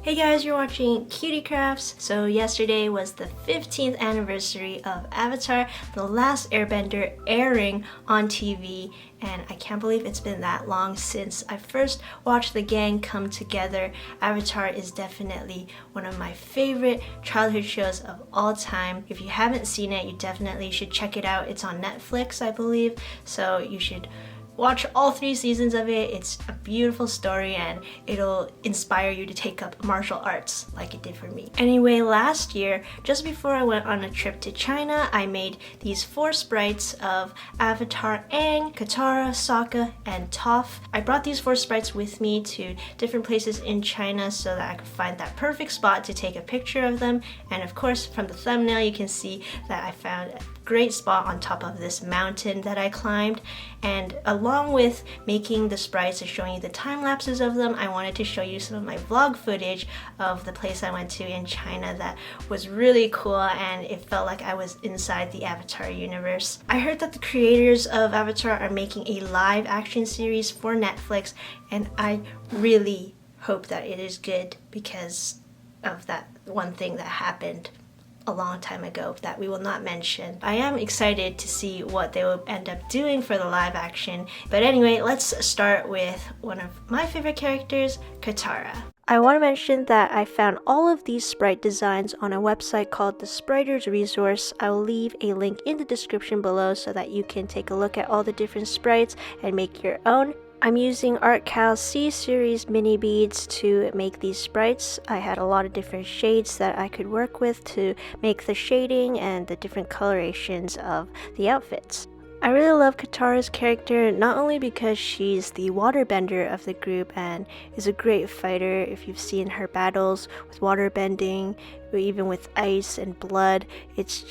Hey guys, you're watching QDCrafts. So yesterday was the 15th anniversary of Avatar, The Last Airbender airing on TV, and I can't believe it's been that long since I first watched the gang come together. Avatar is definitely one of my favorite childhood shows of all time. If you haven't seen it, you definitely should check it out. It's on Netflix, I believe, so you should watch all 3 seasons of it. It's a beautiful story and it'll inspire you to take up martial arts like it did for me. Anyway, last year, just before I went on a trip to China, I made these 4 sprites of Avatar Aang, Katara, Sokka, and Toph. I brought these 4 sprites with me to different places in China so that I could find that perfect spot to take a picture of them. And of course, from the thumbnail, you can see that I found a great spot on top of this mountain that I climbed. And along with making the sprites and showing you the time lapses of them, I wanted to show you some of my vlog footage of the place I went to in China that was really cool, and it felt like I was inside the Avatar universe. I heard that the creators of Avatar are making a live action series for Netflix, and I really hope that it is good because of that one thing that happened a long time ago that we will not mention. I am excited to see what they will end up doing for the live action. But anyway, let's start with one of my favorite characters, Katara. I want to mention that I found all of these sprite designs on a website called the Spriters Resource. I will leave a link in the description below so that you can take a look at all the different sprites and make your own. I'm using Artkal C-Series mini beads to make these sprites. I had a lot of different shades that I could work with to make the shading and the different colorations of the outfits. I really love Katara's character, not only because she's the waterbender of the group and is a great fighter. If you've seen her battles with waterbending, even with ice and blood, it's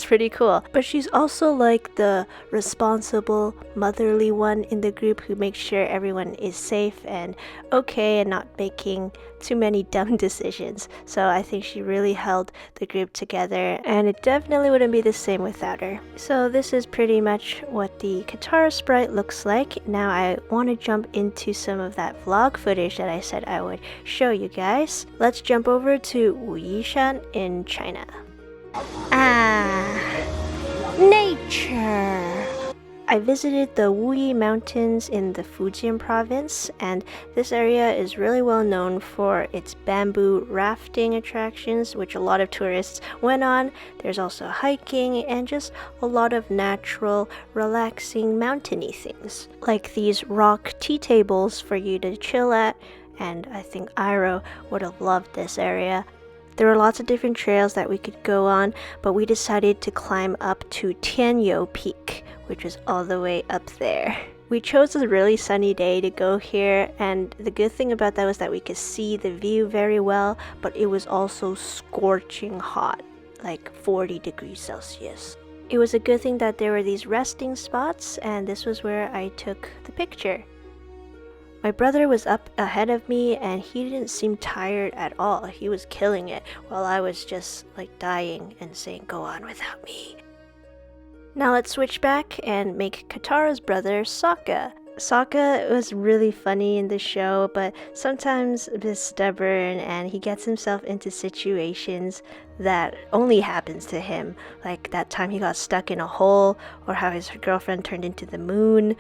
pretty cool. But she's also like the responsible, motherly one in the group who makes sure everyone is safe and okay and not making too many dumb decisions. So I think she really held the group together, and it definitely wouldn't be the same without her. So this is pretty much what the Katara sprite looks like. Now I want to jump into some of that vlog footage that I said I would show you guys. Let's jump over to Yishan in China. Nature! I visited the Wuyi Mountains in the Fujian province, and this area is really well known for its bamboo rafting attractions, which a lot of tourists went on. There's also hiking and just a lot of natural, relaxing, mountainy things, like these rock tea tables for you to chill at, and I think Iroh would have loved this area. There were lots of different trails that we could go on, but we decided to climb up to Tianyou Peak, which was all the way up there. We chose a really sunny day to go here, and the good thing about that was that we could see the view very well, but it was also scorching hot, like 40 degrees Celsius. It was a good thing that there were these resting spots, and this was where I took the picture. My brother was up ahead of me and he didn't seem tired at all. He was killing it while I was just like dying and saying, "Go on without me." Now let's switch back and make Katara's brother Sokka. Sokka was really funny in the show, but sometimes a bit stubborn, and he gets himself into situations that only happens to him, like that time he got stuck in a hole, or how his girlfriend turned into the moon.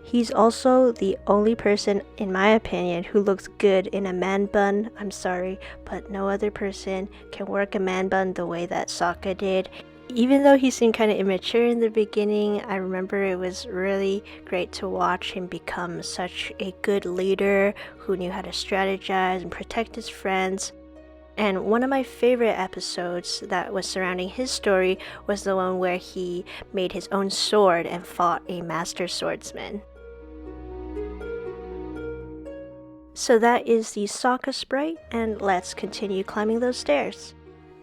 He's also the only person, in my opinion, who looks good in a man bun. I'm sorry, but no other person can work a man bun the way that Sokka did. Even though he seemed kind of immature in the beginning, I remember it was really great to watch him become such a good leader who knew how to strategize and protect his friends. And one of my favorite episodes that was surrounding his story was the one where he made his own sword and fought a master swordsman. So that is the Sokka sprite, and let's continue climbing those stairs.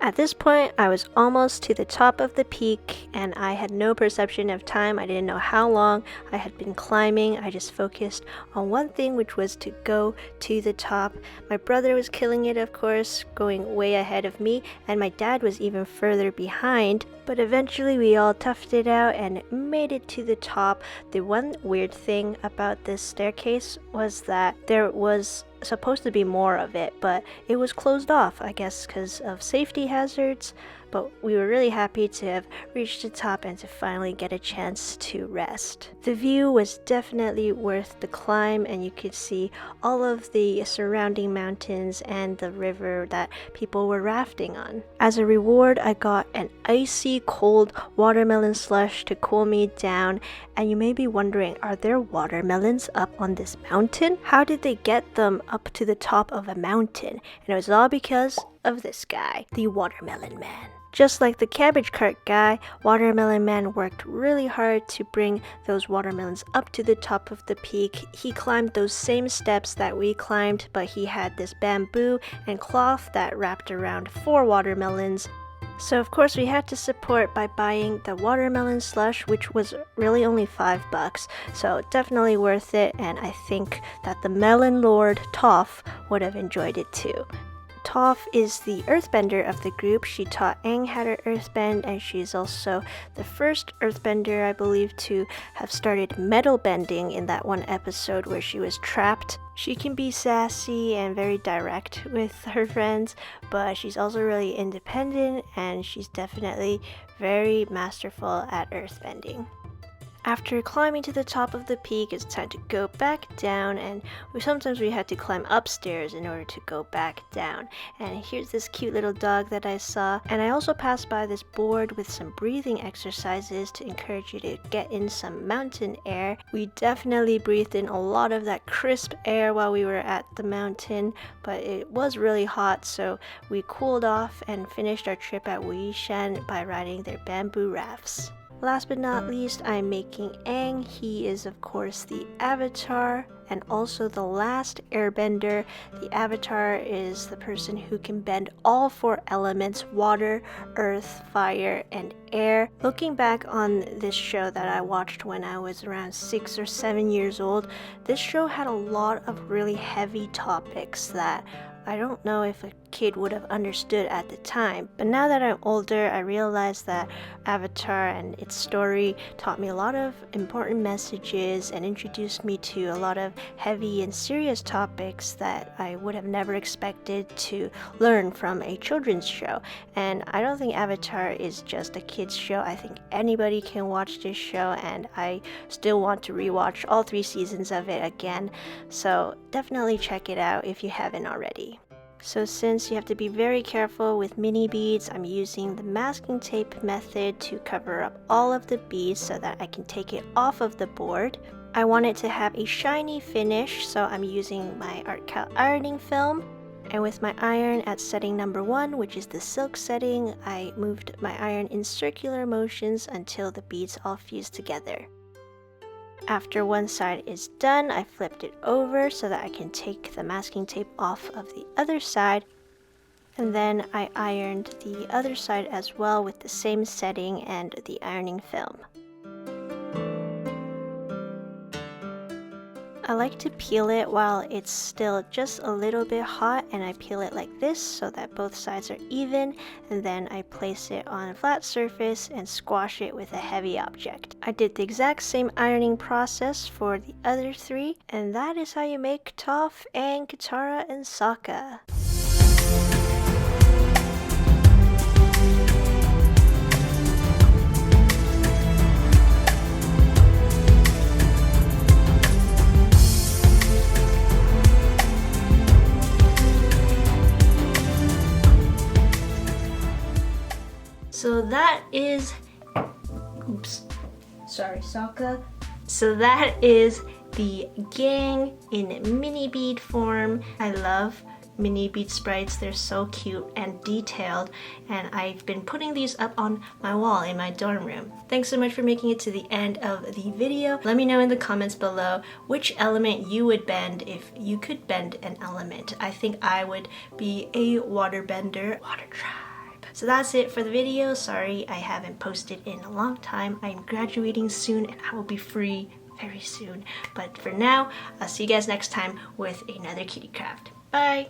At this point, I was almost to the top of the peak, and I had no perception of time. I didn't know how long I had been climbing. I just focused on one thing, which was to go to the top. My brother was killing it, of course, going way ahead of me, and my dad was even further behind. But eventually we all toughed it out and made it to the top. The one weird thing about this staircase was that there was supposed to be more of it, but it was closed off, I guess because of safety hazards. But we were really happy to have reached the top and to finally get a chance to rest. The view was definitely worth the climb, and you could see all of the surrounding mountains and the river that people were rafting on. As a reward, I got an icy cold watermelon slush to cool me down, and you may be wondering, are there watermelons up on this mountain? How did they get them up to the top of a mountain? And it was all because of this guy, the Watermelon Man. Just like the cabbage cart guy, Watermelon Man worked really hard to bring those watermelons up to the top of the peak. He climbed those same steps that we climbed, but he had this bamboo and cloth that wrapped around 4 watermelons. So of course we had to support by buying the watermelon slush, which was really only $5, so definitely worth it, and I think that the Melon Lord Toph would have enjoyed it too. Toph is the earthbender of the group. She taught Aang how to earthbend, and she's also the first earthbender, I believe, to have started metal bending in that one episode where she was trapped. She can be sassy and very direct with her friends, but she's also really independent, and she's definitely very masterful at earthbending. After climbing to the top of the peak, it's time to go back down, and sometimes we had to climb upstairs in order to go back down. And here's this cute little dog that I saw, and I also passed by this board with some breathing exercises to encourage you to get in some mountain air. We definitely breathed in a lot of that crisp air while we were at the mountain, but it was really hot, so we cooled off and finished our trip at Wuishan by riding their bamboo rafts. Last but not least, I'm making Aang. He is of course the Avatar and also the last Airbender. The Avatar is the person who can bend all 4 elements: water, earth, fire, and air. Looking back on this show that I watched when I was around 6 or 7 years old, this show had a lot of really heavy topics that I don't know if a kid would have understood at the time, but now that I'm older, I realize that Avatar and its story taught me a lot of important messages and introduced me to a lot of heavy and serious topics that I would have never expected to learn from a children's show. And I don't think Avatar is just a kid's show. I think anybody can watch this show, and I still want to rewatch all 3 seasons of it again, so definitely check it out if you haven't already. So since you have to be very careful with mini beads, I'm using the masking tape method to cover up all of the beads so that I can take it off of the board. I want it to have a shiny finish, so I'm using my Artkal ironing film. And with my iron at setting number 1, which is the silk setting, I moved my iron in circular motions until the beads all fuse together. After one side is done, I flipped it over so that I can take the masking tape off of the other side. And then I ironed the other side as well with the same setting and the ironing film. I like to peel it while it's still just a little bit hot, and I peel it like this so that both sides are even, and then I place it on a flat surface and squash it with a heavy object. I did the exact same ironing process for the other 3, and that is how you make Toph, Aang, Katara, and Sokka. So that is, Sokka. So that is the gang in mini bead form. I love mini bead sprites. They're so cute and detailed, and I've been putting these up on my wall in my dorm room. Thanks so much for making it to the end of the video. Let me know in the comments below which element you would bend if you could bend an element. I think I would be a waterbender. Water tribe. So that's it for the video. Sorry I haven't posted in a long time. I'm graduating soon and I will be free very soon. But for now, I'll see you guys next time with another cutie craft. Bye!